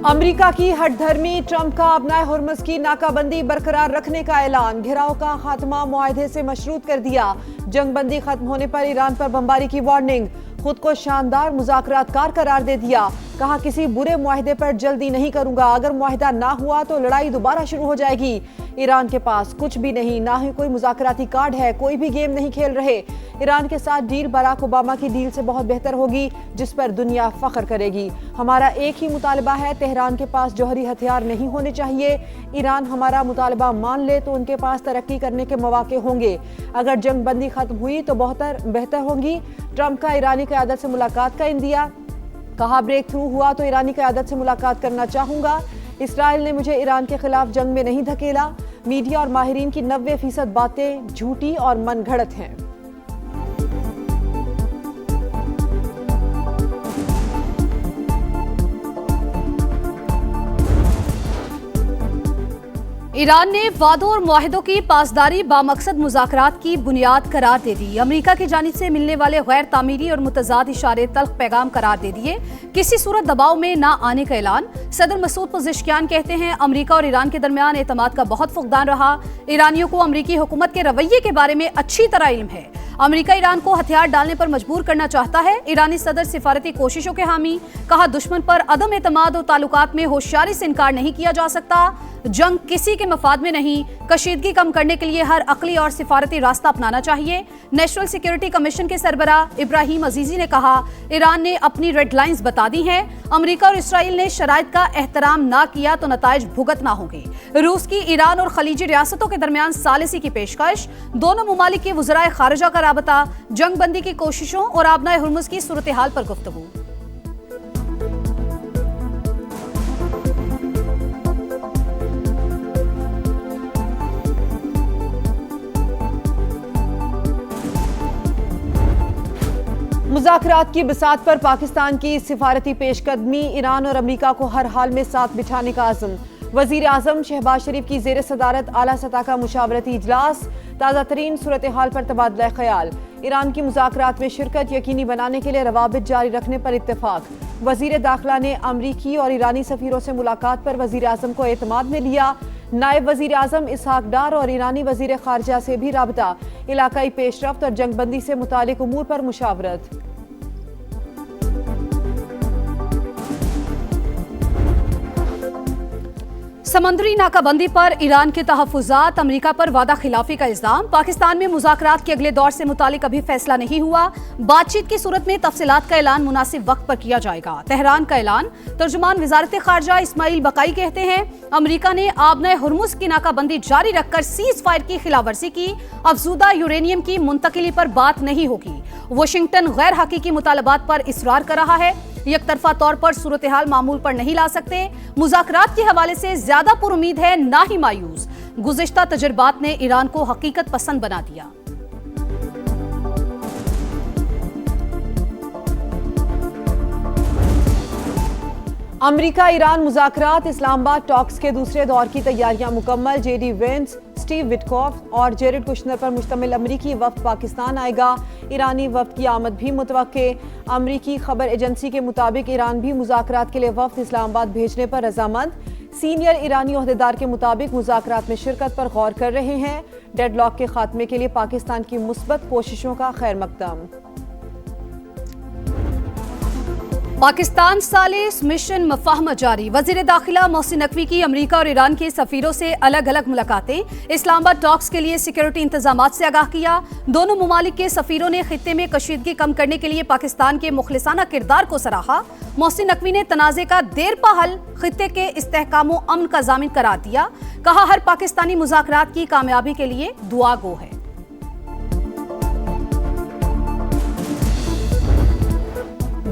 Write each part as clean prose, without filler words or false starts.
America की हठधर्मी Trump का अपना हुर्मुज़ की नाकाबंदी बरकरार रखने का ऐलान। घेराव का खात्मा मुआहदे से मशरूत कर दिया। जंगबंदी खत्म होने पर ईरान पर बमबारी की वार्निंग। खुद को शानदार मुज़ाकरातकार करार दे दिया। कहा किसी बुरे मुआहदे पर जल्दी नहीं करूंगा। अगर मुआहदा ना हुआ तो लड़ाई दोबारा शुरू हो जाएगी। ईरान के पास कुछ भी नहीं, ना ही कोई मुज़ाकराती कार्ड है। कोई भी गेम नहीं खेल रहे। ईरान के साथ डील बराक ओबामा की डील से बहुत बेहतर होगी, जिस पर दुनिया फख्र करेगी। हमारा एक ही मुतालबा है, तेहरान के पास जौहरी हथियार नहीं होने चाहिए। ईरान हमारा मुतालबा मान ले तो उनके पास तरक्की करने के मौके होंगे। अगर जंगबंदी खत्म हुई तो बेहतर होंगी। ट्रंप का ईरानी क़यादत से मुलाकात का इंदिया। कहा ब्रेक थ्रू हुआ तो ईरानी क़यादत से मुलाकात करना चाहूंगा। इसराइल ने मुझे ईरान के खिलाफ जंग में नहीं धकेला। मीडिया और माहिरीन की 90% बातें झूठी और मनगढ़ंत हैं। ईरान ने वादों और मुआहिदों की पासदारी बामकसद मुज़ाकरात की बुनियाद करार दे दी। अमेरिका की जानिब से मिलने वाले गैर तामीरी और मुतजाद इशारे तल्ख पैगाम करार दे दिए। किसी सूरत दबाव में ना आने का ऐलान। सदर मसूद पज़ेश्कियान कहते हैं अमेरिका और ईरान के दरमियान एतमाद का बहुत फुकदान रहा। ईरानियों को अमेरिकी हुकूमत के रवैये के बारे में अच्छी तरह इल्म है। अमेरिका ईरान को हथियार डालने पर मजबूर करना चाहता है। ईरानी सदर सिफारती कोशिशों के हामी। कहा दुश्मन पर अदम एतमाद और ताल्लुकात में होशियारी से इनकार नहीं किया जा सकता। जंग किसी के मफाद में नहीं। कशीदगी कम करने के लिए हर अकली और सिफारती रास्ता अपनाना चाहिए। नेशनल सिक्योरिटी कमीशन के सरबराह इब्राहिम अजीजी ने कहा ईरान ने अपनी रेड लाइंस बता दी हैं। अमेरिका और इसराइल ने शराइत का एहतराम ना किया तो नताइज भुगतना होंगे। रूस की ईरान और खलीजी रियासतों के दरमियान सालिसी की पेशकश। दोनों मुमालिक के वज़राए खारिजा का राबता। जंगबंदी की कोशिशों और आबनाए हुर्मुज़ की सूरत हाल पर गुफ्तगू। मुज़ाकरात की बिसात पर पाकिस्तान की सिफारती पेशकदमी। ईरान और अमेरिका को हर हाल में साथ बिठाने का आज़म। वज़ीर आज़म शहबाज शरीफ की ज़ेर सदारत आला सतह का मुशावरती इजलास। ताज़ा तरीन सूरत हाल पर तबादला ख्याल। ईरान की मुज़ाकरात में शिरकत यकीनी बनाने के लिए रवाबित जारी रखने पर इत्तेफाक। वज़ीर दाखिला ने अमरीकी और ईरानी सफ़ीरों से मुलाकात पर वज़ीर आज़म को एतमाद में लिया। नायब वज़ीर आज़म इसहाक डार और ईरानी वज़ीर ख़ारिजा से भी राबता। इलाकाई पेशरफ्त और जंगबंदी से मुतालिक उमूर पर मुशावरत। समंदरी नाकाबंदी पर ईरान के तहफ़्फ़ुज़ात। अमेरिका पर वादा खिलाफी का इल्ज़ाम। पाकिस्तान में मुज़ाकरात के अगले दौर से मुतालिक अभी फैसला नहीं हुआ। बातचीत की सूरत में तफसीलात का ऐलान मुनासिब वक्त पर किया जाएगा। तेहरान का ऐलान। तर्जुमान वज़ारत ख़ारिजा इस्माइल बकाई कहते हैं अमेरिका ने आबनाए हुर्मुज़ की नाकाबंदी जारी रखकर सीज़ फायर की खिलाफवर्जी की। अफज़ूदा यूरेनियम की मुंतकिली पर बात नहीं होगी। वाशिंगटन गैर हकीकी मुतालबात पर इसरार कर रहा है। यकतरफा तौर पर सूरत हाल मामूल पर नहीं ला सकते। मुज़ाकरात के हवाले से ज्यादा पुरुमीद है, ना ही मायूस। गुज़िश्ता तजुर्बात ने ईरान को हकीकत पसंद बना दिया। अमेरिका ईरान मुज़ाकरात। इस्लामाबाद टॉक्स के दूसरे दौर की तैयारियां मुकम्मल। जेडी वेंस, स्टीव विटकॉफ और जेरेड कुशनर पर मुश्तमिल अमरीकी वफ्द पाकिस्तान आएगा। ईरानी वफ्द की आमद भी मुतवक्के। अमरीकी खबर एजेंसी के मुताबिक ईरान भी मुज़ाकरात के लिए वफ्द इस्लामाबाद भेजने पर रजामंद। सीनियर ईरानी ओहदेदार के मुताबिक मुज़ाकरात में शिरकत पर गौर कर रहे हैं। डेडलॉक के खात्मे के लिए पाकिस्तान की मुस्बत कोशिशों का खैर मकदम। पाकिस्तान सालिस मिशन मफाहमत जारी। वज़ीर दाखिला मोहसिन नकवी की अमेरिका और ईरान के सफ़ीरों से अलग अलग मुलाकातें। इस्लामाबाद टॉक्स के लिए सिक्योरिटी इंतजामात से आगाह किया। दोनों मुमालिक के सफ़ीरों ने खित्ते में कशीदगी कम करने के लिए पाकिस्तान के मुखलिसाना किरदार को सराहा। मोहसिन नकवी ने तनाज़े का देरपा हल खित्ते के इस्तेहकाम व अमन का ज़ामिन करार दिया। कहा हर पाकिस्तानी मुज़ाकरात की कामयाबी के लिए दुआ गो है।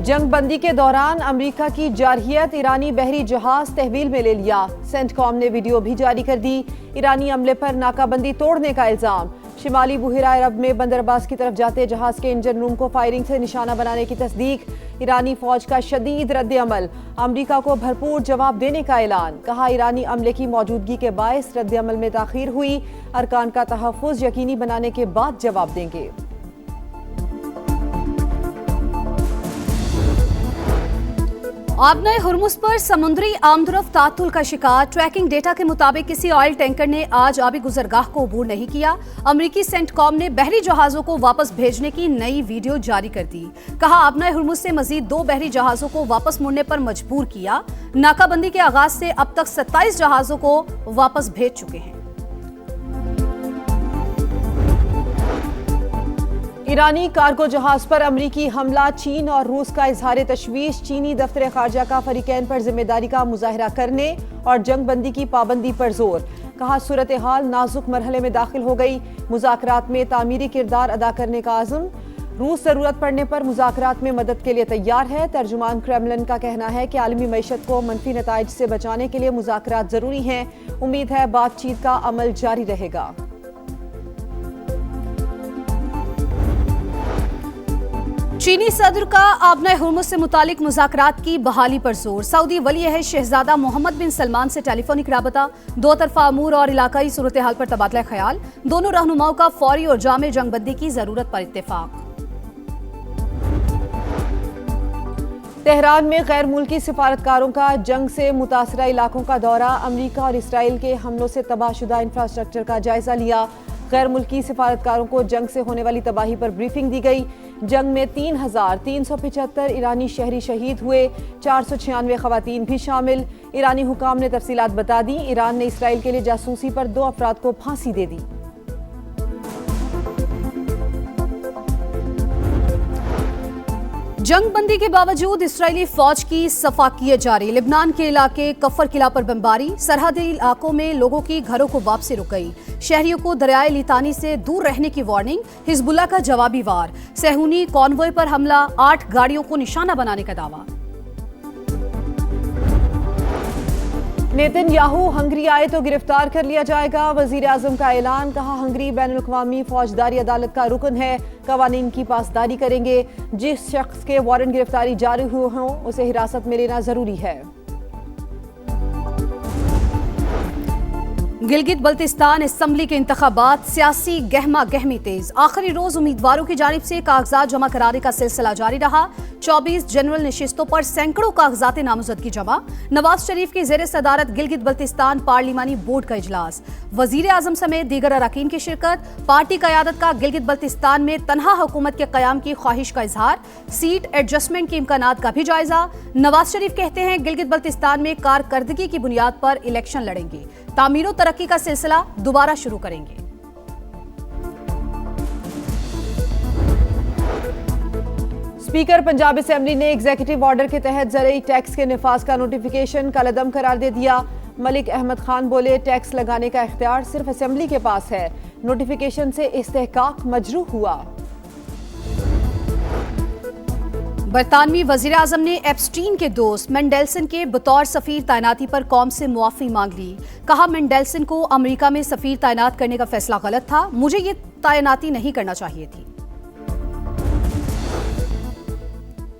जंगबंदी के दौरान अमेरिका की जारहियत ईरानी बहरी जहाज तहवील में ले लिया। सेंटकॉम ने वीडियो भी जारी कर दी। ईरानी अमले पर नाकाबंदी तोड़ने का इल्जाम। शिमाली बुहिरा अरब में बंदरबाज की तरफ जाते जहाज के इंजन रूम को फायरिंग से निशाना बनाने की तस्दीक। ईरानी फौज का शदीद रद्द अमल। अमेरिका को भरपूर जवाब देने का ऐलान। कहा ईरानी अमले की मौजूदगी के बायस रद्द अमल में ताखीर हुई। अरकान का तहफ़्फ़ुज़ यकीनी बनाने के बाद जवाब देंगे। आबनाए हुर्मुज पर समुद्री आमदरफ्त तातुल का शिकार। ट्रैकिंग डेटा के मुताबिक किसी ऑयल टैंकर ने आज आबी गुजरगाह को अबूर नहीं किया। अमरीकी सेंटकॉम ने बहरी जहाजों को वापस भेजने की नई वीडियो जारी कर दी। कहा, आबनाए हुर्मुज से मजीद 2 बहरी जहाजों को वापस मुड़ने पर मजबूर किया। नाकाबंदी के आगाज से अब तक 27 जहाजों को वापस भेज चुके हैं। ईरानी कार्गो जहाज पर अमरीकी हमला, चीन और रूस का इजहार तशवीश। चीनी दफ्तर खारजा का फरीकैन पर जिम्मेदारी का मुजाहरा करने और जंग बंदी की पाबंदी पर जोर। कहा, सूरत हाल नाजुक मरहले में दाखिल हो गई। मुज़ाकरात में तामीरी किरदार अदा करने का आज़म। रूस जरूरत पड़ने पर मुज़ाकरात में मदद के लिए तैयार है। तर्जुमान क्रेमलिन का कहना है कि आलमी मईशत को मनफी नताइज से बचाने के लिए मुज़ाकरात जरूरी हैं। उम्मीद है बातचीत का अमल जारी रहेगा। चीनी सदर का आबनाए हुर्मुज से मुतालिक मुज़ाकरात की बहाली पर जोर। सऊदी वली अहद शहजादा मोहम्मद बिन सलमान से टेलीफोनिक राबता। 2 तरफा अमूर और इलाकाई सूरत हाल पर तबादला ख्याल। दोनों रहनुमाओं का फौरी और जामे जंगबंदी की जरूरत पर इत्तेफाक। तेहरान में गैर मुल्की सिफारतकारों का जंग से मुतासरा इलाकों का दौरा। अमरीका और इसराइल के हमलों से तबाहशुदा इंफ्रास्ट्रक्चर का जायजा लिया। गैर मुल्की सिफारतकारों को जंग से होने वाली तबाही पर ब्रीफिंग दी गई। जंग में 3,375 ईरानी शहरी शहीद हुए, 496 खवातीन भी शामिल। ईरानी हुकाम ने तफसीलात बता दी। ईरान ने इसराइल के लिए जासूसी पर 2 अफराद को फांसी दे दी। जंग बंदी के बावजूद इसराइली फौज की सफाकियत जारी। लिबनान के इलाके कफर किला पर बमबारी। सरहदी इलाकों में लोगों की घरों को वापसी रुक गई। शहरियों को दरियाए लितानी से दूर रहने की वार्निंग। हिजबुल्लाह का जवाबी वार। सहूनी कॉन्वॉय पर हमला, 8 गाड़ियों को निशाना बनाने का दावा। नेतन्याहू हंगरी आए तो गिरफ्तार कर लिया जाएगा। वजीर आजम का ऐलान। कहा, हंगरी बैनुल-अक़वामी फौजदारी अदालत का रुकन है। कवानीन की पासदारी करेंगे। जिस शख्स के वारंट गिरफ्तारी जारी हुए हों उसे हिरासत में लेना जरूरी है। गिलगित बल्तिस्तान असम्बली के इंतखाबात, सियासी गहमा गहमी तेज। आखिरी रोज उम्मीदवारों की जानिब से कागजात जमा कराने का सिलसिला जारी रहा। 24 जनरल नशिस्तों पर सैकड़ों कागजात नामजदगी जमा। नवाज शरीफ की ज़ेर सदारत गिलगित बल्तिस्तान पार्लिमानी बोर्ड का इजलास। वजीर आजम समेत दीगर अरकान की शिरकत। पार्टी क़यादत का गिलगित बल्तिस्तान में तनहा हुकूमत के क़याम की ख्वाहिश का इजहार। सीट एडजस्टमेंट के इम्कानात का भी जायजा। नवाज शरीफ कहते हैं गिलगित बल्तिस्तान में कारकर्दगी की बुनियाद पर इलेक्शन लड़ेंगे। तामीर तरक्की का सिलसिला दोबारा शुरू करेंगे। स्पीकर पंजाब असेंबली ने एग्जीक्यूटिव ऑर्डर के तहत ज़रई टैक्स के निफाज का नोटिफिकेशन कलअदम करार दे दिया। मलिक अहमद खान बोले, टैक्स लगाने का इख्तियार सिर्फ असेंबली के पास है। नोटिफिकेशन से इस्तेहकाक मजरूह हुआ। बरतानवी वजीर आजम ने एप्स्टीन के दोस्त मेंडेल्सन के बतौर सफीर तैनाती पर कौम से मुआफ़ी मांग ली। कहा, मेंडेल्सन को अमेरिका में सफीर तैनात करने का फैसला गलत था। मुझे ये तैनाती नहीं करना चाहिए थी।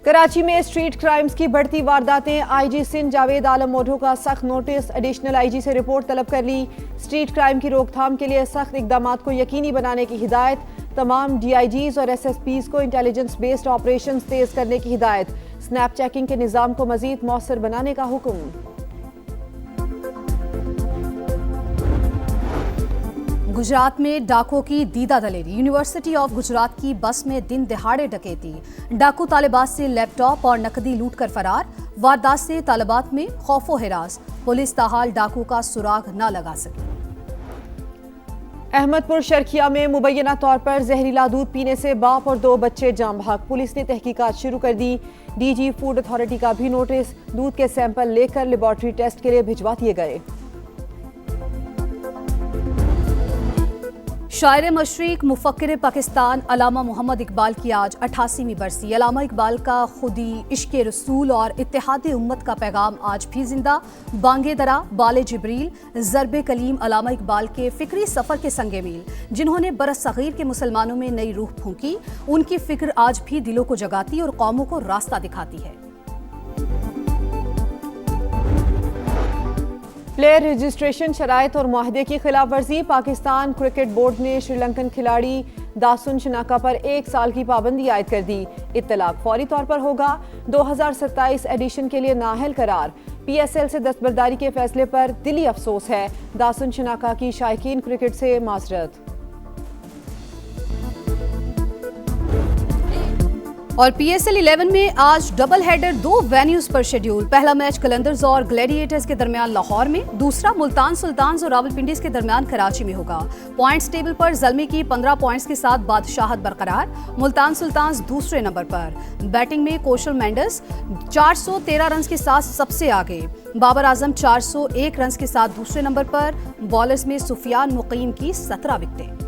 कराची में स्ट्रीट क्राइम्स की बढ़ती वारदातें। आईजी सिंध जावेद आलम मोढो का सख्त नोटिस। एडिशनल आईजी से रिपोर्ट तलब कर ली। स्ट्रीट क्राइम की रोकथाम के लिए सख्त इकदाम को यकीनी बनाने की हिदायत। तमाम डीआईजीज और एसएसपीज को इंटेलिजेंस बेस्ड ऑपरेशन तेज करने की हिदायत। स्नैप चेकिंग के निज़ाम को मजीद मौसर बनाने का हुक्म। गुजरात में डाकुओं की दीदा दलेरी। यूनिवर्सिटी ऑफ गुजरात की बस में दिन दहाड़े डकैती। डाकू तालिबात से लैपटॉप और नकदी लूट कर फरार। वारदात से तालिबात में खौफो हिरास। पुलिस ताहाल डाकू का सुराग न लगा सकी। अहमदपुर शर्खिया में मुबैना तौर पर जहरीला दूध पीने से बाप और 2 बच्चे जाम भाग। पुलिस ने तहकीकात शुरू कर दी। डीजी फूड अथॉरिटी का भी नोटिस। दूध के सैंपल लेकर लेबॉर्ट्री टेस्ट के लिए भिजवा दिए गए। शायर मशरिक मुफक्किर पाकिस्तान अलामा मोहम्मद इकबाल की आज 88वीं बरसी। अलामा इकबाल का खुदी, इश्क रसूल और इत्तेहाद उम्मत का पैगाम आज भी जिंदा। बांगे दरा, बाले जिब्रील, ज़रबे कलीम अलामा इकबाल के फिक्री सफ़र के संगे मील, जिन्होंने बरस सग़ीर के मुसलमानों में नई रूह फूंकी। उनकी फिक्र आज भी दिलों को जगाती और कौमों को रास्ता दिखाती है। प्लेयर रजिस्ट्रेशन शराइत और मुआहदे की खिलाफ वर्जी। पाकिस्तान क्रिकेट बोर्ड ने श्रीलंकन खिलाड़ी दासुन शनाका पर 1 साल की पाबंदी आयद कर दी। इत्तलाक फौरी तौर पर होगा। 2027 एडिशन के लिए नाअहल करार। PSL से दस्तबरदारी के फैसले पर दिली अफसोस है। दासुन शनाका की शायकीन क्रिकेट से माजरत। और PSL 11 में आज डबल हेडर 2 वेन्यूज पर शेड्यूल। पहला मैच कलंदर्स और ग्लैडिएटर्स के दरमियान लाहौर में, दूसरा मुल्तान सुल्तान्स और रावलपिंडीज के दरमियान कराची में होगा। पॉइंट्स टेबल पर ज़ल्मी की 15 पॉइंट्स के साथ बादशाहत बरकरार। मुल्तान सुल्तान्स दूसरे नंबर पर। बैटिंग में कोशल मेंडस 413 रन के साथ सबसे आगे। बाबर आजम 401 रन के साथ दूसरे नंबर पर। बॉलर्स में सुफियान मुकीम की 17 विकेटें।